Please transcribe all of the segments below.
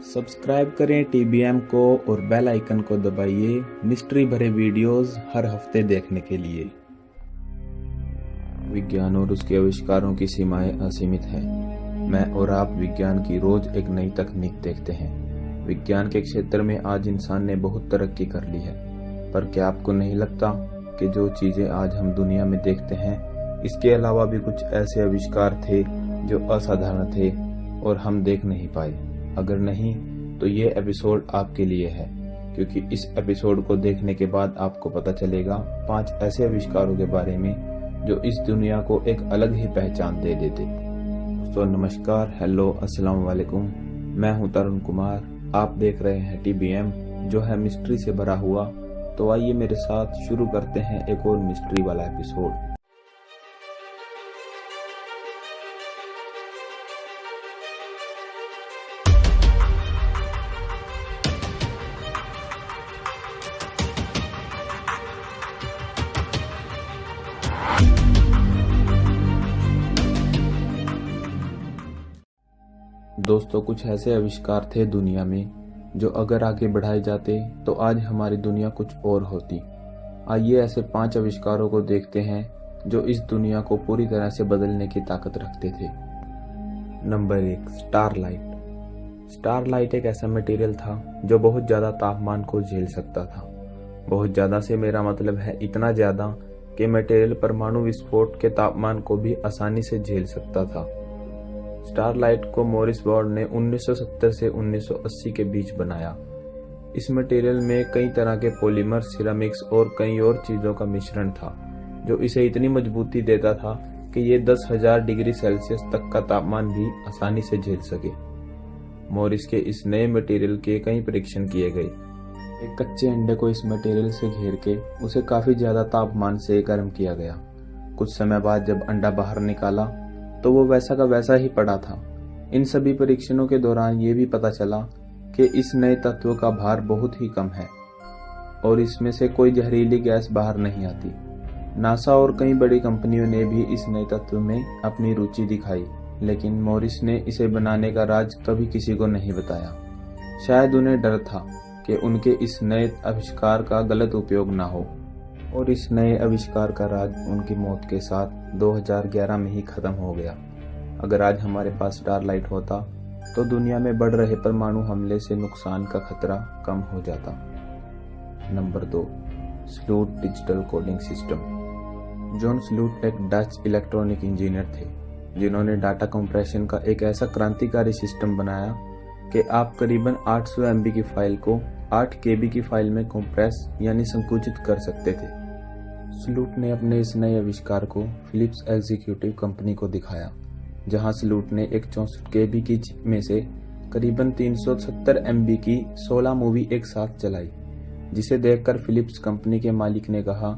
Subscribe करें TBM को और बेल आइकन को दबाइए मिस्ट्री भरे वीडियोस हर हफ्ते देखने के लिए। विज्ञान और उसके आविष्कारों की सीमाएं असीमित हैं। मैं और आप विज्ञान की रोज एक नई तकनीक देखते हैं। विज्ञान के क्षेत्र में आज इंसान ने बहुत तरक्की कर ली है, पर क्या आपको नहीं लगता कि जो चीजें आज हम दुनिया में देखते हैं, इसके अलावा भी कुछ ऐसे आविष्कार थे जो असाधारण थे और हम देख नहीं पाए? अगर नहीं तो ये एपिसोड आपके लिए है, क्योंकि इस एपिसोड को देखने के बाद आपको पता चलेगा 5 ऐसे आविष्कारों के बारे में जो इस दुनिया को एक अलग ही पहचान दे देते। दोस्तों नमस्कार, हेलो, अस्सलाम वालेकुम। मैं हूं तरुण कुमार। आप देख रहे हैं टीबीएम, जो है मिस्ट्री से भरा हुआ। तो आइए मेरे साथ शुरू करते हैं एक और मिस्ट्री वाला एपिसोड। दोस्तों कुछ ऐसे आविष्कार थे दुनिया में जो अगर आगे बढ़ाए जाते तो आज हमारी दुनिया कुछ और होती। आइए ऐसे 5 आविष्कारों को देखते हैं जो इस दुनिया को पूरी तरह से बदलने की ताकत रखते थे। Number 1, starlight. स्टारलाइट एक ऐसा मटेरियल था जो बहुत ज़्यादा तापमान को झेल सकता था। बहुत ज़्यादा से मेरा मतलब है इतना ज़्यादा कि मटेरियल परमाणु विस्फोट के तापमान को भी आसानी से झेल सकता था। स्टारलाइट को मॉरिस वार्ड ने 1970 से 1980 के बीच बनाया। इस मटेरियल में कई तरह के पॉलीमर, सिरेमिक्स और कई और चीज़ों का मिश्रण था जो इसे इतनी मजबूती देता था कि ये 10,000 डिग्री सेल्सियस तक का तापमान भी आसानी से झेल सके। मॉरिस के इस नए मटेरियल के कई परीक्षण किए गए। एक कच्चे अंडे को इस मटेरियल से घेर के उसे काफ़ी ज़्यादा तापमान से गर्म किया गया। कुछ समय बाद जब अंडा बाहर निकाला तो वो वैसा का वैसा ही पड़ा था। इन सभी परीक्षणों के दौरान ये भी पता चला कि इस नए तत्व का भार बहुत ही कम है और इसमें से कोई जहरीली गैस बाहर नहीं आती। नासा और कई बड़ी कंपनियों ने भी इस नए तत्व में अपनी रुचि दिखाई, लेकिन मॉरिस ने इसे बनाने का राज कभी किसी को नहीं बताया। शायद उन्हें डर था कि उनके इस नए आविष्कार का गलत उपयोग ना हो, और इस नए आविष्कार का राज उनकी मौत के साथ 2011 में ही खत्म हो गया। अगर आज हमारे पास स्टारलाइट होता तो दुनिया में बढ़ रहे परमाणु हमले से नुकसान का खतरा कम हो जाता। Number 2, Slute digital coding system. John Slute एक डच इलेक्ट्रॉनिक इंजीनियर थे जिन्होंने डाटा कंप्रेशन का एक ऐसा क्रांतिकारी सिस्टम बनाया कि आप करीबन 800 MB की फाइल को 8 KB की फाइल में कंप्रेस यानी संकुचित कर सकते थे। स्लूट ने अपने इस नए आविष्कार को फिलिप्स एग्जीक्यूटिव कंपनी को दिखाया, जहां स्लूट ने एक 64 KB की चिप में से करीबन 370 MB की 16 मूवी एक साथ चलाई, जिसे देखकर फिलिप्स कंपनी के मालिक ने कहा,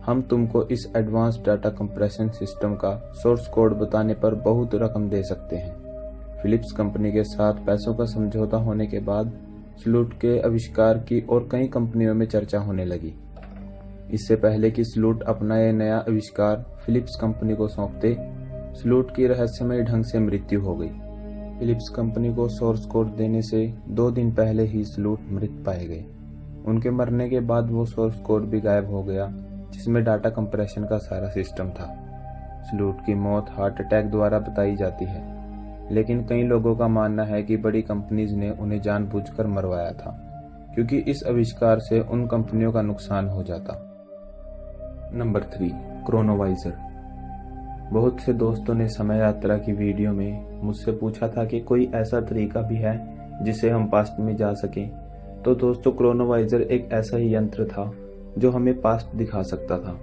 हम तुमको इस एडवांस डाटा कंप्रेशन सिस्टम का सोर्स कोड बताने पर बहुत रकम दे सकते हैं। फिलिप्स कंपनी के साथ पैसों का समझौता होने के बाद स्लूट के आविष्कार की और कई कंपनियों में चर्चा होने लगी। इससे पहले कि स्लूट अपना यह नया आविष्कार फिलिप्स कंपनी को सौंपते, स्लूट की रहस्यमय ढंग से मृत्यु हो गई। फिलिप्स कंपनी को सोर्स कोड देने से 2 दिन पहले ही स्लूट मृत पाए गए। उनके मरने के बाद वो सोर्स कोड भी गायब हो गया जिसमें डाटा कंप्रेशन का सारा सिस्टम था। स्लूट की मौत हार्ट अटैक द्वारा बताई जाती है, लेकिन कई लोगों का मानना है कि बड़ी कंपनीज ने उन्हें जानबूझकर मरवाया था, क्योंकि इस आविष्कार से उन कंपनियों का नुकसान हो जाता। नंबर 3, क्रोनोवाइजर। बहुत से दोस्तों ने समय यात्रा की वीडियो में मुझसे पूछा था कि कोई ऐसा तरीका भी है जिससे हम पास्ट में जा सकें। तो दोस्तों, क्रोनोवाइजर एक ऐसा ही यंत्र था जो हमें पास्ट दिखा सकता था।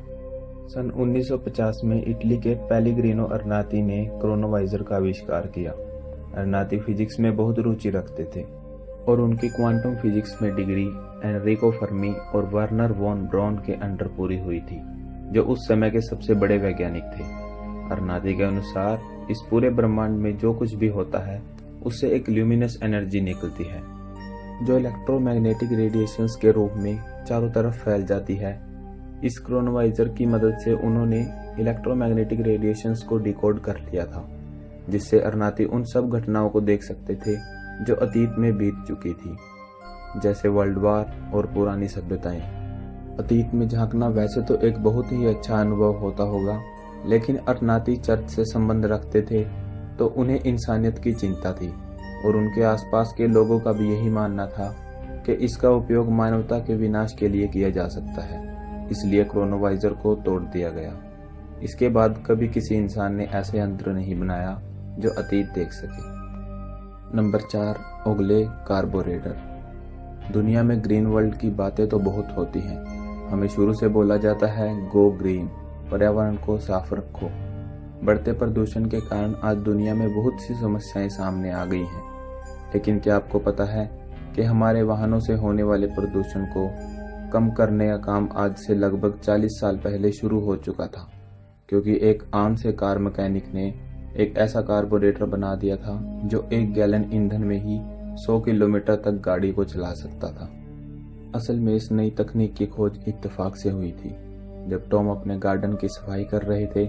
सन 1950 में इटली के पेलिग्रिनो अर्नाती ने क्रोनोवाइजर का आविष्कार किया। अर्नाती फिजिक्स में बहुत रुचि रखते थे और उनकी क्वांटम फिजिक्स में डिग्री एनरिको फर्मी और वर्नर वॉन ब्राउन के अंडर पूरी हुई थी, जो उस समय के सबसे बड़े वैज्ञानिक थे। अर्नाती के अनुसार इस पूरे ब्रह्मांड में जो कुछ भी होता है उससे एक ल्यूमिनस एनर्जी निकलती है जो इलेक्ट्रोमैग्नेटिक रेडिएशंस के रूप में चारों तरफ फैल जाती है। इस क्रोनोवाइजर की मदद से उन्होंने इलेक्ट्रोमैग्नेटिक रेडिएशंस को डिकोड कर लिया था, जिससे अर्नाती उन सब घटनाओं को देख सकते थे जो अतीत में बीत चुकी थी, जैसे वर्ल्ड वार और पुरानी सभ्यताएं। अतीत में झांकना वैसे तो एक बहुत ही अच्छा अनुभव होता होगा, लेकिन अरनाती चर्च से संबंध रखते थे तो उन्हें इंसानियत की चिंता थी और उनके आसपास के लोगों का भी यही मानना था कि इसका उपयोग मानवता के विनाश के लिए किया जा सकता है। इसलिए क्रोनोवाइजर को तोड़ दिया गया। इसके बाद कभी किसी इंसान ने ऐसे यंत्र नहीं बनाया जो अतीत देख सके। Number 4, Ogale carburettor. दुनिया में ग्रीन वर्ल्ड की बातें तो बहुत होती हैं। हमें शुरू से बोला जाता है गो ग्रीन, पर्यावरण को साफ रखो। बढ़ते प्रदूषण के कारण आज दुनिया में बहुत सी समस्याएं सामने आ गई हैं। लेकिन क्या आपको पता है कि हमारे वाहनों से होने वाले प्रदूषण को कम करने का काम आज से लगभग 40 साल पहले शुरू हो चुका था, क्योंकि एक आम से कार मैकेनिक ने एक ऐसा कार्बोरेटर बना दिया था जो 1 गैलन ईंधन में ही 100 किलोमीटर तक गाड़ी को चला सकता था। असल में इस नई तकनीक की खोज इत्तेफाक से हुई थी। जब टॉम अपने गार्डन की सफाई कर रहे थे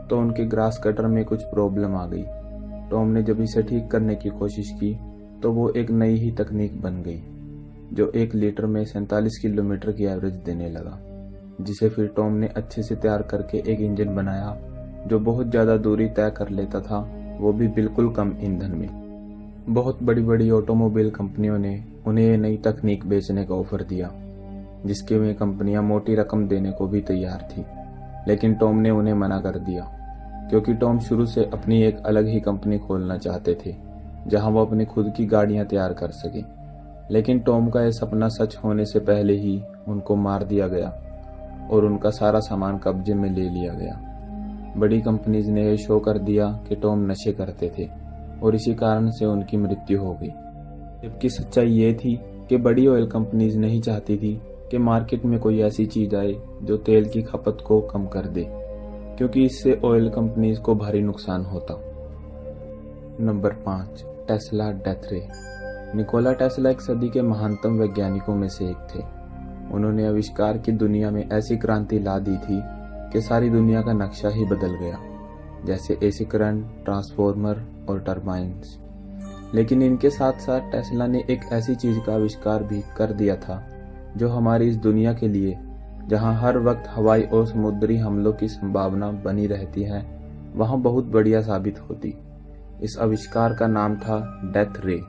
तो उनके ग्रास कटर में कुछ प्रॉब्लम आ गई। टॉम ने जब इसे ठीक करने की कोशिश की तो वो एक नई ही तकनीक बन गई, जो 1 लीटर में 47 किलोमीटर की एवरेज देने लगा, जिसे फिर टॉम ने अच्छे से तैयार करके एक इंजन बनाया जो बहुत ज़्यादा दूरी तय कर लेता था, वो भी बिल्कुल कम ईंधन में। बहुत बड़ी बड़ी ऑटोमोबाइल कंपनियों ने उन्हें ये नई तकनीक बेचने का ऑफर दिया, जिसके में कंपनियां मोटी रकम देने को भी तैयार थी। लेकिन टॉम ने उन्हें मना कर दिया, क्योंकि टॉम शुरू से अपनी एक अलग ही कंपनी खोलना चाहते थे जहां वो अपनी खुद की गाड़ियां तैयार कर सके। लेकिन टॉम का यह सपना सच होने से पहले ही उनको मार दिया गया और उनका सारा सामान कब्जे में ले लिया गया। बड़ी कंपनीज ने यह शो कर दिया कि टॉम नशे करते थे और इसी कारण से उनकी मृत्यु हो गई। जबकि सच्चाई ये थी कि बड़ी ऑयल कंपनीज नहीं चाहती थी कि मार्केट में कोई ऐसी चीज आए जो तेल की खपत को कम कर दे, क्योंकि इससे ऑयल कंपनीज को भारी नुकसान होता। नंबर 5, टेस्ला डेथ रे। निकोला टेस्ला एक सदी के महानतम वैज्ञानिकों में से एक थे। उन्होंने आविष्कार की दुनिया में ऐसी क्रांति ला दी थी कि सारी दुनिया का नक्शा ही बदल गया, जैसे एसी करंट, ट्रांसफॉर्मर और टर्बाइन्स। लेकिन इनके साथ साथ टेस्ला ने एक ऐसी चीज का आविष्कार भी कर दिया था जो हमारी इस दुनिया के लिए, जहां हर वक्त हवाई और समुद्री हमलों की संभावना बनी रहती है, वहां बहुत बढ़िया साबित होती। इस आविष्कार का नाम था डेथ रे।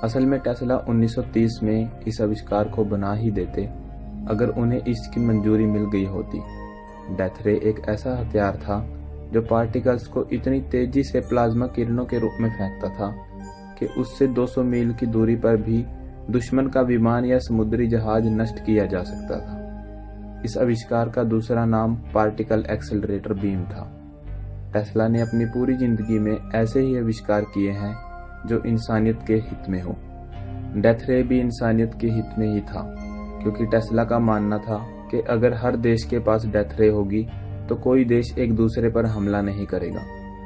असल में टेस्ला 1930 में इस आविष्कार को बना ही देते अगर उन्हें इसकी मंजूरी मिल गई होती। डेथ रे एक ऐसा हथियार था जो पार्टिकल्स को इतनी तेजी से प्लाज्मा किरणों के रूप में फेंकता था कि उससे 200 मील की दूरी पर भी दुश्मन का विमान या समुद्री जहाज नष्ट किया जा सकता था। इस आविष्कार का दूसरा नाम पार्टिकल एक्सेलरेटर बीम था। टेस्ला ने अपनी पूरी जिंदगी में ऐसे ही आविष्कार किए हैं जो इंसानियत के हित में हो। डेथ रे भी इंसानियत के हित में ही था, क्योंकि टेस्ला का मानना था कि अगर हर देश के पास डेथ रे होगी तो कोई देश एक दूसरे पर हमला नहीं करेगा,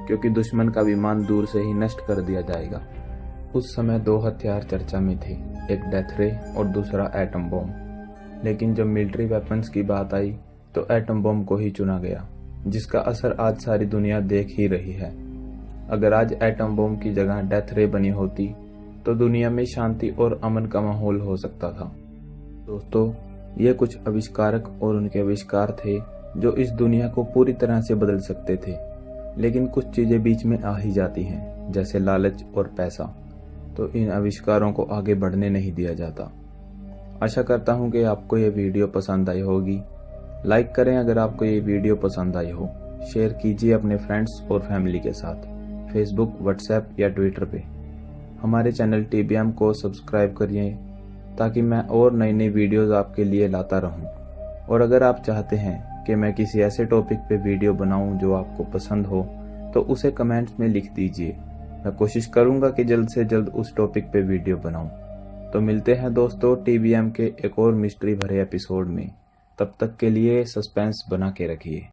क्योंकि दुश्मन का विमान दूर से ही नष्ट कर दिया जाएगा। उस समय 2 हथियार चर्चा में थे, एक डेथ रे और दूसरा एटम बॉम्ब। लेकिन जब मिलिट्री वेपन्स की बात आई तो एटम बॉम्ब को ही चुना गया, जिसका असर आज सारी दुनिया देख ही रही है। अगर आज एटम बॉम्ब की जगह डेथ रे बनी होती तो दुनिया में शांति और अमन का माहौल हो सकता था। दोस्तों, ये कुछ आविष्कारक और उनके आविष्कार थे जो इस दुनिया को पूरी तरह से बदल सकते थे। लेकिन कुछ चीजें बीच में आ ही जाती हैं, जैसे लालच और पैसा, तो इन आविष्कारों को आगे बढ़ने नहीं दिया जाता। आशा करता हूँ कि आपको ये वीडियो पसंद आई होगी। लाइक करें अगर आपको ये वीडियो पसंद आई हो। शेयर कीजिए अपने फ्रेंड्स और फैमिली के साथ, फेसबुक, व्हाट्सएप या ट्विटर पे। हमारे चैनल TBM को सब्सक्राइब करिए ताकि मैं और नई नई वीडियोस आपके लिए लाता रहूं। और अगर आप चाहते हैं कि मैं किसी ऐसे टॉपिक पे वीडियो बनाऊं जो आपको पसंद हो, तो उसे कमेंट्स में लिख दीजिए। मैं कोशिश करूंगा कि जल्द से जल्द उस टॉपिक पे वीडियो बनाऊं। तो मिलते हैं दोस्तों TBM के एक और मिस्ट्री भरे एपिसोड में। तब तक के लिए सस्पेंस बना के रखिए।